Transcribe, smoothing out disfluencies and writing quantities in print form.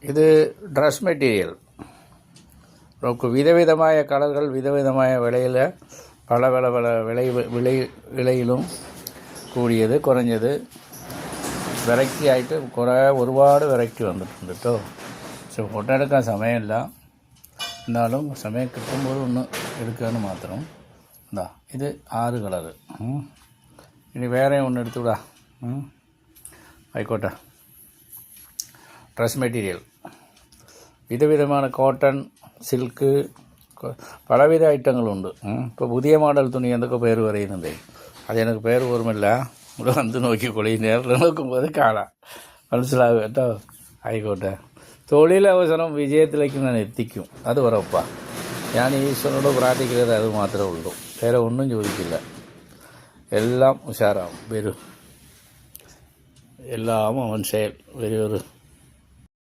ഇത് dress material. നമുക്ക് വിധവിധമായ കളറുകൾ വിധവിധമായ വിലയിൽ പല പല പല വിലയിലും കൂടിയത് കുറഞ്ഞത് വെറൈറ്റി ആയിട്ട് ഒരുപാട് വെറൈറ്റി വന്നിട്ടുണ്ട് കേട്ടോ. പക്ഷെ ഫോട്ടോ എടുക്കാൻ സമയമില്ല, എന്നാലും സമയം കിട്ടുമ്പോൾ ഒന്ന് എടുക്കുകയെന്ന് മാത്രം. എന്താ ഇത് 6 കളറ്. ഇനി വേറെ ഒന്ന് എടുത്തുവിടാ. ആയിക്കോട്ടെ. ഡ്രസ് മെറ്റീരിയൽ വിധവിധമാണ്. കോട്ടൺ, സിൽക്ക്, പലവിധ ഐറ്റങ്ങളുണ്ട്. ഇപ്പോൾ പുതിയ മോഡൽ തുണി എന്തൊക്കെ പേര് പറയുന്നുണ്ട്, അതെനിക്ക് പേര് ഓർമ്മയില്ല. ഇവിടെ വന്ന് നോക്കിക്കോളി, നേരിൽ നോക്കുമ്പോൾ കാണാം, മനസ്സിലാകും കേട്ടോ. ആയിക്കോട്ടെ. തൊഴിലവസരം വിജയത്തിലേക്ക് ഞാൻ എത്തിക്കും, അത് ഉറപ്പാണ്. ഞാൻ ഈശ്വരനോട് പ്രാർത്ഥിക്കുന്നത് അത് മാത്രമേ ഉള്ളൂ, വേറെ ഒന്നും ചോദിക്കില്ല. എല്ലാം ഉഷാറാവും. വരും, എല്ലാം അവൻ വരും.